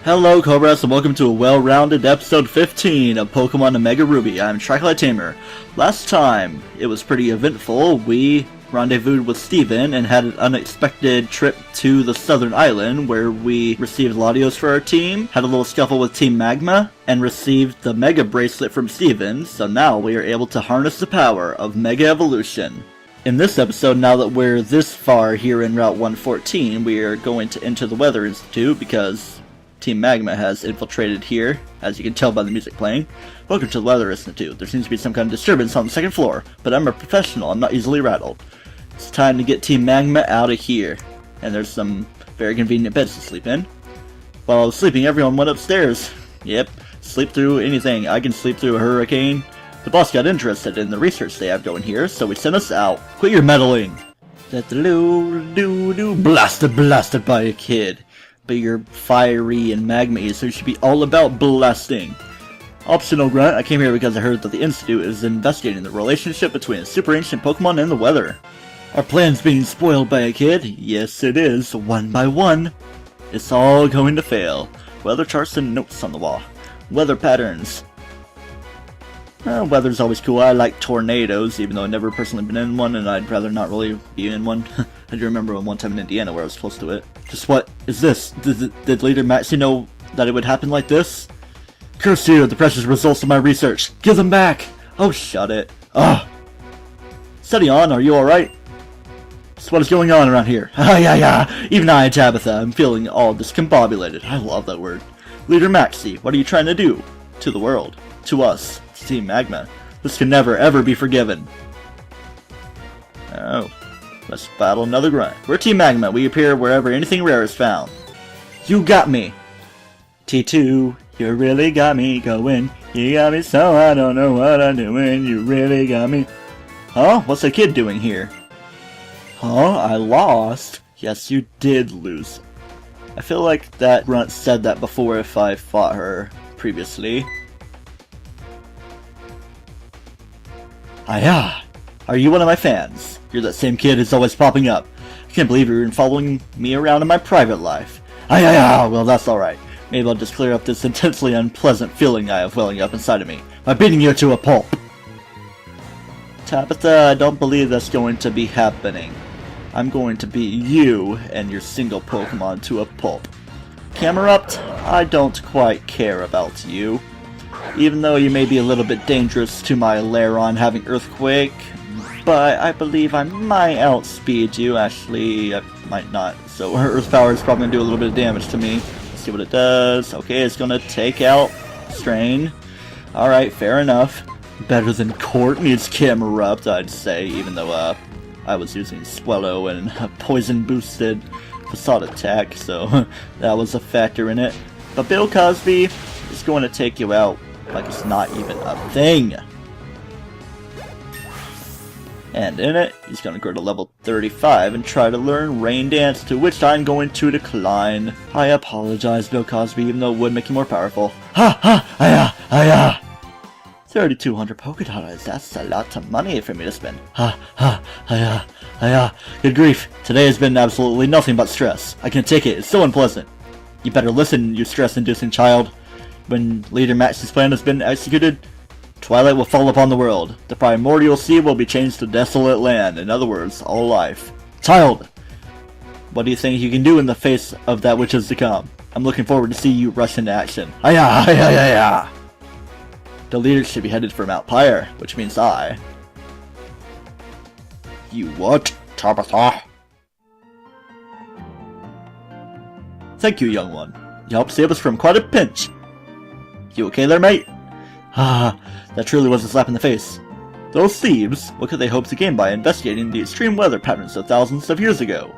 Hello Cobras and welcome to a well-rounded episode 15 of Pokemon Omega Ruby. I'm TryclydeTamer. Last time, it was pretty eventful. We rendezvoused with Steven and had an unexpected trip to the southern island where we received Latios for our team, had a little scuffle with Team Magma, and received the Mega Bracelet from Steven, so now we are able to harness the power of Mega Evolution. In this episode, now that we're this far here in Route 114, we are going to enter the Weather Institute because Team Magma has infiltrated here, as you can tell by the music playing. Welcome to the Weather Institute. There seems to be some kind of disturbance on the second floor, but I'm a professional, I'm not easily rattled. It's time to get Team Magma out of here. And there's some very convenient beds to sleep in. While I was sleeping, everyone went upstairs. Yep, sleep through anything. I can sleep through a hurricane. The boss got interested in the research they have going here, so he sent us out. Quit your meddling! Blasted by a kid. But you're fiery and magma, so you should be all about blasting. Optional grunt, I came here because I heard that the Institute is investigating the relationship between a super ancient Pokemon and the weather. Our plan's being spoiled by a kid? Yes it is, one by one. It's all going to fail. Weather charts and notes on the wall. Weather patterns. Weather's always cool. I like tornadoes, even though I've never personally been in one, and I'd rather not really be in one. I do remember one time in Indiana where I was close to it. Just what is this? Did Leader Maxie know that it would happen like this? Curse you, the precious results of my research. Give them back! Oh, shut it. Ugh. Steady on, are you alright? So what is going on around here? Yeah. Even I, Tabitha, I'm feeling all discombobulated. I love that word. Leader Maxie, what are you trying to do? To the world. To us. Team Magma. This can never ever be forgiven. Oh. Let's battle another grunt. We're Team Magma. We appear wherever anything rare is found. You got me! T2, you really got me going. You got me so I don't know what I'm doing. You really got me. Huh? What's the kid doing here? Huh? I lost? Yes, you did lose. I feel like that grunt said that before if I fought her previously. Hiya! Are you one of my fans? You're that same kid who's always popping up. I can't believe you're following me around in my private life. Hiya! Well, that's alright. Maybe I'll just clear up this intensely unpleasant feeling I have welling up inside of me by beating you to a pulp. Tabitha, I don't believe that's going to be happening. I'm going to beat you and your single Pokemon to a pulp. Camerupt, I don't quite care about you. Even though you may be a little bit dangerous to my Lairon having Earthquake, but I believe I might outspeed you. Actually, I might not. So her Earth Power is probably going to do a little bit of damage to me. Let's see what it does. Okay, it's going to take out Strain. Alright, fair enough. Better than Courtney's Camerupt, I'd say, even though I was using Swellow and a poison-boosted Facade Attack, so that was a factor in it. But Bill Cosby is going to take you out like it's not even a thing. And in it, he's going to go to level 35 and try to learn Rain Dance, to which I'm going to decline. I apologize, Bill Cosby, even though it would make you more powerful. Hiya! 3,200 Pokédollars, that's a lot of money for me to spend. Hiya. Good grief, today has been absolutely nothing but stress. I can't take it, it's so unpleasant. You better listen, you stress-inducing child. When Leader Max's plan has been executed, twilight will fall upon the world. The primordial sea will be changed to desolate land. In other words, all life. Child! What do you think you can do in the face of that which is to come? I'm looking forward to see you rush into action. Hiya! The leader should be headed for Mount Pyre, which means I. You what, Tabitha? Thank you, young one. You helped save us from quite a pinch. You okay there, mate? That truly was a slap in the face. Those thieves, what could they hope to gain by investigating the extreme weather patterns of thousands of years ago?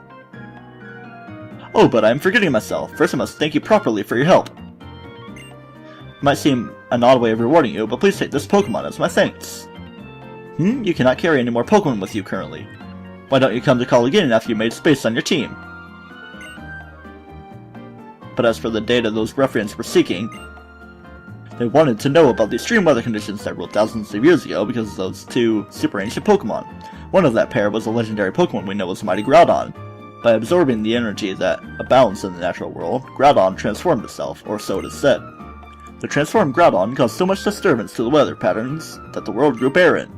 Oh, but I'm forgetting myself. First I must thank you properly for your help. It might seem an odd way of rewarding you, but please take this Pokemon as my thanks. You cannot carry any more Pokemon with you currently. Why don't you come to call again after you made space on your team? But as for the data those ruffians were seeking, they wanted to know about the extreme weather conditions that ruled thousands of years ago because of those two super ancient Pokemon. One of that pair was a legendary Pokemon we know as Mighty Groudon. By absorbing the energy that abounds in the natural world, Groudon transformed itself, or so it is said. The transformed Groudon caused so much disturbance to the weather patterns that the world grew barren.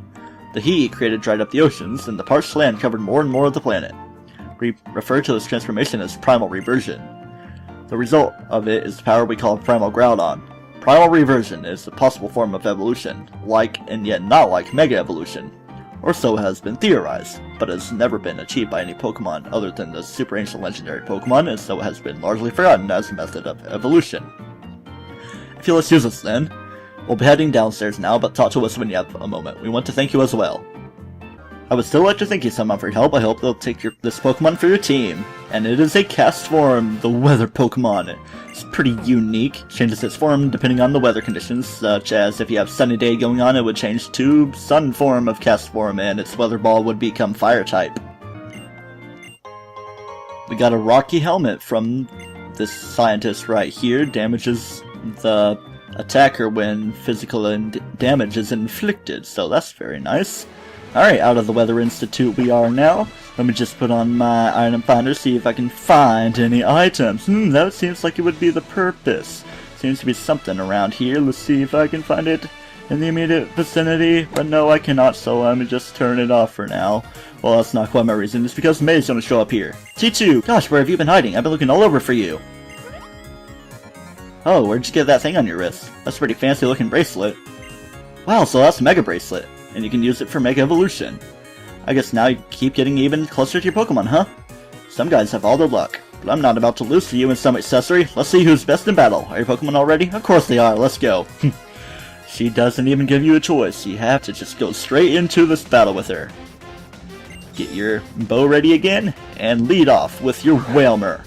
The heat created dried up the oceans, and the parched land covered more and more of the planet. We refer to this transformation as primal reversion. The result of it is the power we call primal Groudon. Primal reversion is a possible form of evolution, like and yet not like Mega Evolution, or so has been theorized, but has never been achieved by any Pokemon other than the super ancient legendary Pokemon, and so has been largely forgotten as a method of evolution. I feel let's use this then. We'll be heading downstairs now, but talk to us when you have a moment. We want to thank you as well. I would still like to thank you someone for your help. I hope they'll take this Pokemon for your team. And it is a cast form, the weather Pokemon. It's pretty unique. Changes its form depending on the weather conditions, such as if you have sunny day going on, it would change to sun form of cast form, and its weather ball would become fire type. We got a rocky helmet from this scientist right here. Damages the attacker when physical damage is inflicted, so that's very nice. Alright, out of the Weather Institute we are now. Let me just put on my item finder, see if I can find any items. That seems like it would be the purpose. Seems to be something around here. Let's see if I can find it in the immediate vicinity. But no, I cannot, so let me just turn it off for now. Well, that's not quite my reason. It's because May's gonna show up here. T2! Gosh, where have you been hiding? I've been looking all over for you. Oh, where'd you get that thing on your wrist? That's a pretty fancy looking bracelet. Wow, so that's a Mega Bracelet. And you can use it for Mega Evolution. I guess now you keep getting even closer to your Pokemon, huh? Some guys have all their luck, but I'm not about to lose to you in some accessory. Let's see who's best in battle. Are your Pokemon all ready? Of course they are, let's go. She doesn't even give you a choice. You have to just go straight into this battle with her. Get your bow ready again, and lead off with your Whalmer.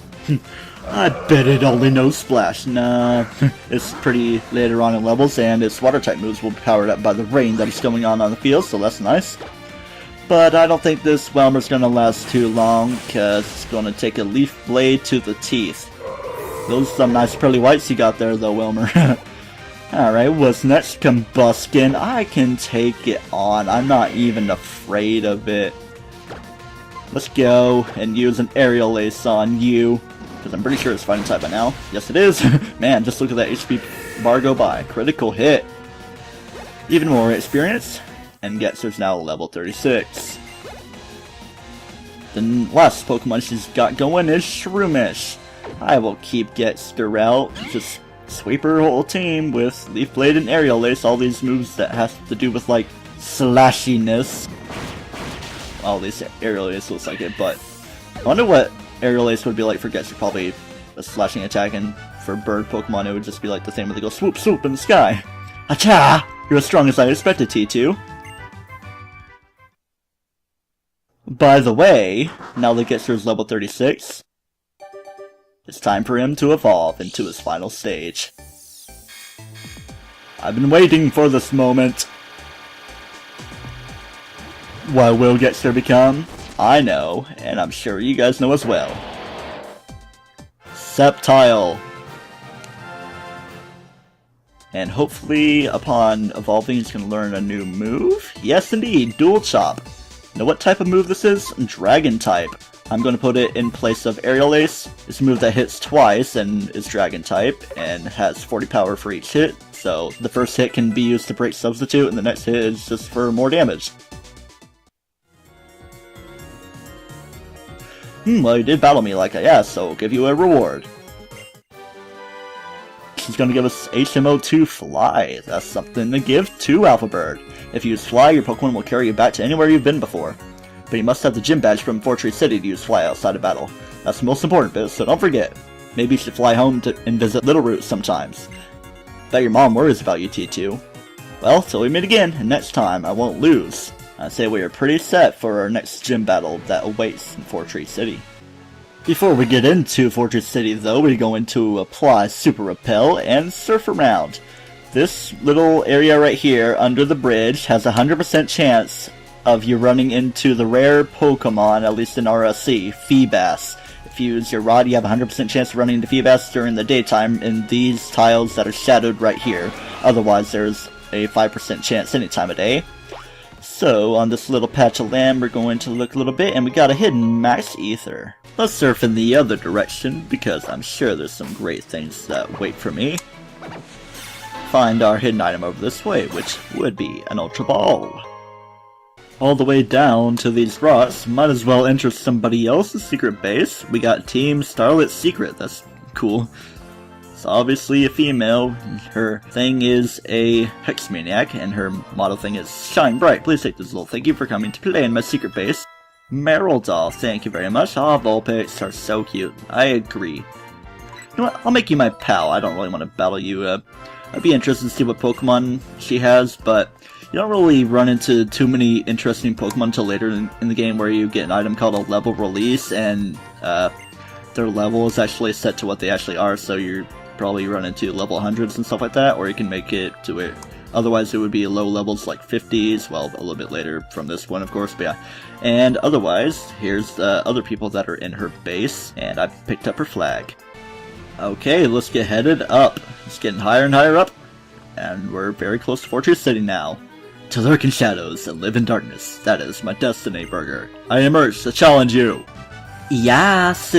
I bet it only knows Splash. Nah, it's pretty later on in levels, and its water-type moves will be powered up by the rain that is going on the field, so that's nice. But I don't think this Whalmer's gonna last too long, because it's gonna take a Leaf Blade to the teeth. Those are some nice pearly whites you got there, though, Whalmer. Alright, what's next, Combuskin? I can take it on. I'm not even afraid of it. Let's go and use an Aerial Ace on you. Because I'm pretty sure it's fighting type by now. Yes, it is. Man, just look at that HP bar go by. Critical hit. Even more experience. And Getzer's now level 36. The last Pokemon she's got going is Shroomish. I will keep Getzer out. Just sweep her whole team with Leaf Blade and Aerial Ace. All these moves that has to do with, like, slashiness. Well, at least Aerial Ace looks like it, but I wonder what Aerial Ace would be like for Getzer. Probably a slashing attack, and for bird Pokemon it would just be like the thing where they go swoop swoop in the sky. Acha! You're as strong as I expected, T2. By the way, now that Getzer's level 36, it's time for him to evolve into his final stage. I've been waiting for this moment. What will Getzer become? I know, and I'm sure you guys know as well. Sceptile. And hopefully, upon evolving, he's going to learn a new move. Yes, indeed, Dual Chop. Know what type of move this is? Dragon type. I'm going to put it in place of Aerial Ace. It's a move that hits twice and is Dragon type, and has 40 power for each hit. So the first hit can be used to break Substitute, and the next hit is just for more damage. Well, you did battle me like I asked, so I'll give you a reward. She's gonna give us HMO2 Fly. That's something to give to Alpha Bird. If you use Fly, your Pokemon will carry you back to anywhere you've been before. But you must have the gym badge from Fortree City to use Fly outside of battle. That's the most important bit, so don't forget. Maybe you should fly home and visit Little Root sometimes. Bet your mom worries about you, T2. Well, till we meet again, and next time I won't lose. I'd say we are pretty set for our next gym battle that awaits in Fortree City. Before we get into Fortree City though, we're going to apply Super Repel and surf around. This little area right here under the bridge has a 100% chance of you running into the rare Pokemon, at least in RSC, Feebas. If you use your rod, you have a 100% chance of running into Feebas during the daytime in these tiles that are shadowed right here. Otherwise, there's a 5% chance any time of day. So, on this little patch of land, we're going to look a little bit, and we got a hidden max ether. Let's surf in the other direction, because I'm sure there's some great things that wait for me. Find our hidden item over this way, which would be an Ultra Ball. All the way down to these rocks, might as well enter somebody else's secret base. We got Team Starlit Secret, that's cool. It's obviously a female. Her thing is a Hex Maniac, and her motto thing is Shine Bright. Please take this little thank you for coming to play in my secret base. Meryl Doll, thank you very much. Ah, Vulpix are so cute. I agree. You know what? I'll make you my pal. I don't really want to battle you. I'd be interested to see what Pokemon she has, but you don't really run into too many interesting Pokemon until later in the game, where you get an item called a level release, and their level is actually set to what they actually are, so you're probably run into level 100s and stuff like that, or you can make it to it. Otherwise it would be low levels like 50s, well, a little bit later from this one, of course, but yeah. And otherwise, here's the other people that are in her base, and I picked up her flag. Okay, let's get headed up. It's getting higher and higher up, and we're very close to Fortree City now. To lurk in shadows and live in darkness, that is my destiny, Burger. I emerge to challenge you. Yes,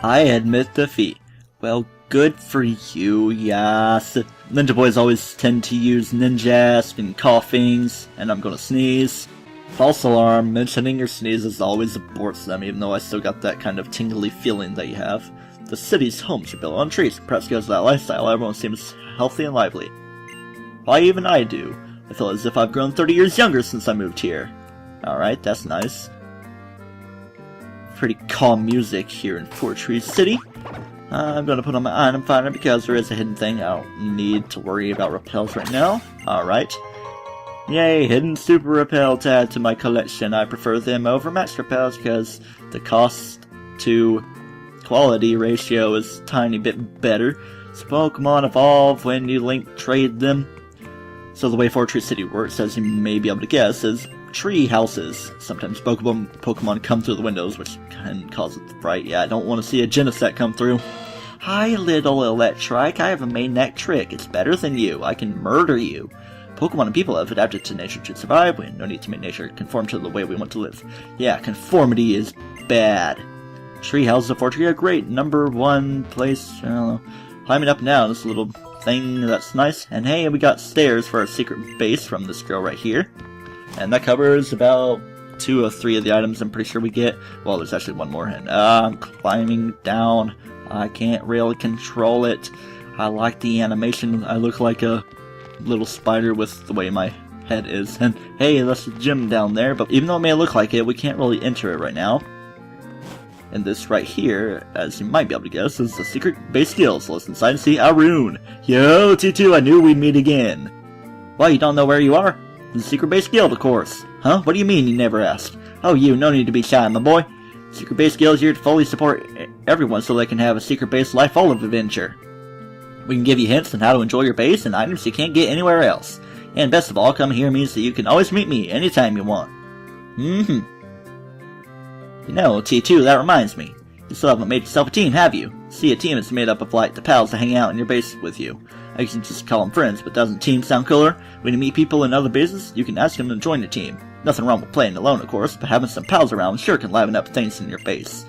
I admit defeat. Well, good for you, yes. Ninja boys always tend to use ninjas and coughings, and I'm gonna sneeze. False alarm, mentioning your sneezes always aborts them, even though I still got that kind of tingly feeling that you have. The city's homes are built on trees, perhaps because of that lifestyle, everyone seems healthy and lively. Why even I do? I feel as if I've grown 30 years younger since I moved here. Alright, that's nice. Pretty calm music here in Fortree City. I'm gonna put on my item finder because there is a hidden thing. I don't need to worry about repels right now. Alright. Yay, hidden super repel to add to my collection. I prefer them over max repels because the cost to quality ratio is a tiny bit better. So Pokemon evolve when you link trade them. So the way Fortree City works, as you may be able to guess, is tree houses. Sometimes Pokemon come through the windows, which can cause it to fright. Yeah, I don't want to see a Genesect come through. Hi, little Electrike. I have a maniac trick. It's better than you. I can murder you. Pokemon and people have adapted to nature to survive. We have no need to make nature conform to the way we want to live. Yeah, conformity is bad. Tree houses of Fortree are great. Number one place, I don't know. Climbing up and down this little thing, that's nice. And hey, we got stairs for our secret base from this girl right here. And that covers about 2 or 3 of the items I'm pretty sure we get. Well, there's actually one more, and I'm climbing down. I can't really control it. I like the animation. I look like a little spider with the way my head is. And hey, that's a gym down there, but even though it may look like it, we can't really enter it right now. And this right here, as you might be able to guess, is the secret base guild. So let's inside and see Arun. Yo, T2, I knew we'd meet again. Well, you don't know where you are? The secret base guild, of course. Huh? What do you mean you never asked? Oh, you, no need to be shy, my boy. Secret base guild is here to fully support everyone so they can have a secret base life full of adventure. We can give you hints on how to enjoy your base and items you can't get anywhere else. And best of all, coming here means that you can always meet me anytime you want. You know, T2, that reminds me. You still haven't made yourself a team, have you? See, a team is made up of like the pals that hang out in your base with you. I can just call them friends, but doesn't team sound cooler? When you meet people in other bases, you can ask them to join your team. Nothing wrong with playing alone, of course, but having some pals around sure can liven up things in your base.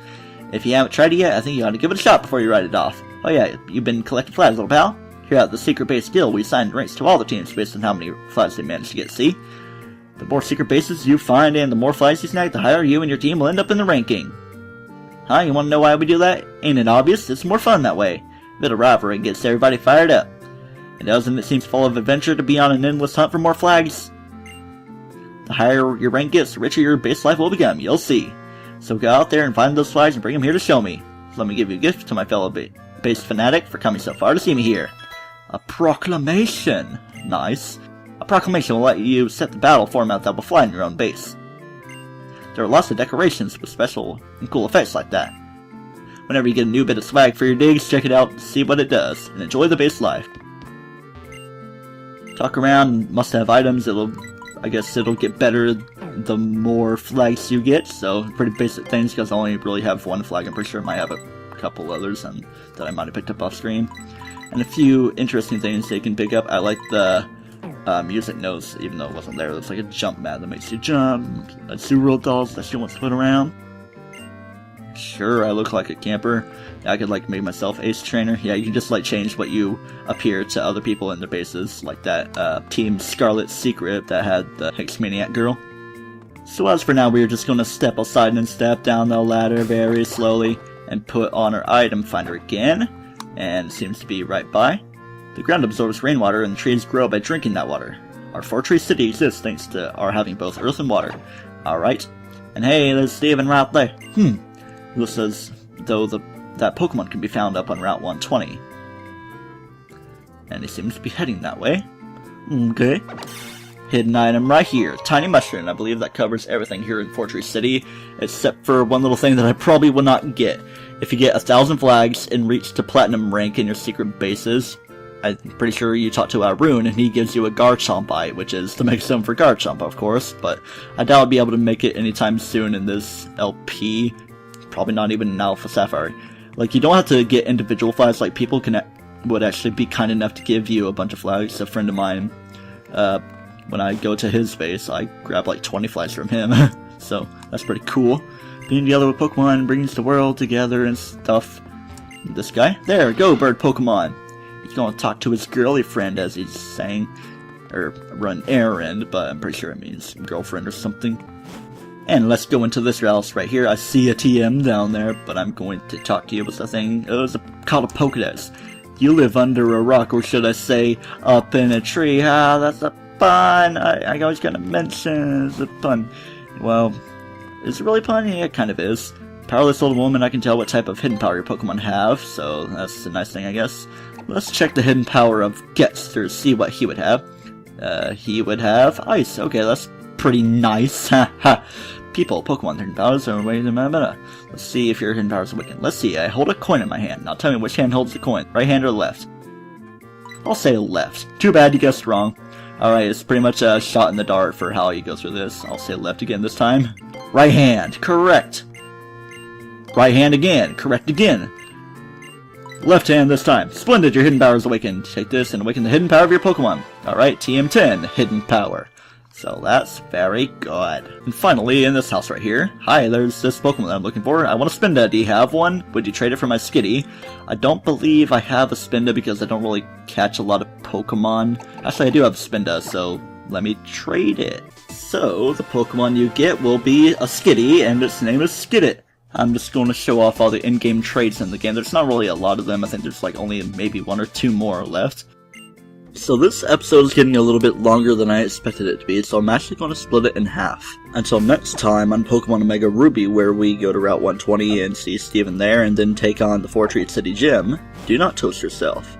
If you haven't tried it yet, I think you ought to give it a shot before you write it off. Oh yeah, you've been collecting flags, little pal? Here at the secret base guild, we assign ranks to all the teams based on how many flags they manage to get, see? The more secret bases you find and the more flags you snag, the higher you and your team will end up in the ranking. Huh, you wanna know why we do that? Ain't it obvious? It's more fun that way. A bit of rivalry gets everybody fired up. And doesn't it seem full of adventure to be on an endless hunt for more flags? The higher your rank gets, the richer your base life will become, you'll see. So go out there and find those flags and bring them here to show me. So let me give you a gift to my fellow base fanatic for coming so far to see me here. A proclamation. Nice. A proclamation will let you set the battle format that will fly in your own base. There are lots of decorations with special and cool effects like that. Whenever you get a new bit of swag for your digs, check it out, see what it does, and enjoy the base life. Talk around, must have items, I guess it'll get better the more flags you get, so pretty basic things because I only really have one flag. I'm pretty sure I might have a couple others that I might have picked up off screen. And a few interesting things they can pick up. I like the music notes, even though it wasn't there. There's like a jump mat that makes you jump, a SeaWorld dolls that she wants to put around. Sure, I look like a camper. I could like make myself Ace Trainer. Yeah, you can just like change what you appear to other people in their bases, like that Team Scarlet Secret that had the Hexmaniac girl. So as for now, we are just going to step aside and step down the ladder very slowly and put on our item finder again, and it seems to be right by. The ground absorbs rainwater and the trees grow by drinking that water. Our Fortree City exists thanks to our having both earth and water. Alright. And hey, there's Steven right there. Looks as though that Pokemon can be found up on Route 120. And he seems to be heading that way. Okay. Hidden item right here. Tiny Mushroom. I believe that covers everything here in Fortree City, except for one little thing that I probably will not get. If you get 1,000 flags and reach to Platinum rank in your secret bases, I'm pretty sure you talk to Arun and he gives you a Garchomp eye, which is the Mega Stone for Garchomp, of course, but I doubt I'll be able to make it anytime soon in this LP. Probably not even in Alpha Sapphire. Like, you don't have to get individual flags, like, people would actually be kind enough to give you a bunch of flags. A friend of mine, when I go to his base, I grab like 20 flags from him, so that's pretty cool. Being together with Pokemon brings the world together and stuff. This guy? There, go bird Pokemon! He's gonna talk to his girly friend, as he's saying, or run errand, but I'm pretty sure it means girlfriend or something. And let's go into this house right here. I see a TM down there, but I'm going to talk to you about something. It's called a Pokédex. You live under a rock, or should I say, up in a tree. Ah, that's a pun. I always gotta mention it's a pun. Well, is it really pun? Yeah, it kind of is. Powerless old woman, I can tell what type of hidden power your Pokemon have, so that's a nice thing, I guess. Let's check the hidden power of Getz to see what he would have. He would have ice. Okay, that's pretty nice. Haha. People, Pokemon, hidden powers are way better. Let's see if your hidden powers are wicked. Let's see, I hold a coin in my hand. Now tell me which hand holds the coin, right hand or left? I'll say left. Too bad you guessed wrong. Alright, it's pretty much a shot in the dark for how you go through this. I'll say left again this time. Right hand, correct. Right hand again, correct again. Left hand this time. Splendid, your hidden power is awakened. Take this and awaken the hidden power of your Pokemon. Alright, TM10, hidden power. So that's very good. And finally, in this house right here, hi, there's this Pokemon that I'm looking for. I want a Spinda. Do you have one? Would you trade it for my Skitty? I don't believe I have a Spinda because I don't really catch a lot of Pokemon. Actually, I do have a Spinda, so let me trade it. So, the Pokemon you get will be a Skitty, and its name is Skidit. I'm just going to show off all the in-game traits in the game. There's not really a lot of them. I think there's like only maybe 1 or 2 more left. So this episode is getting a little bit longer than I expected it to be, so I'm actually going to split it in half. Until next time on Pokemon Omega Ruby, where we go to Route 120 and see Steven there, and then take on the Fortree City Gym, do not toast yourself.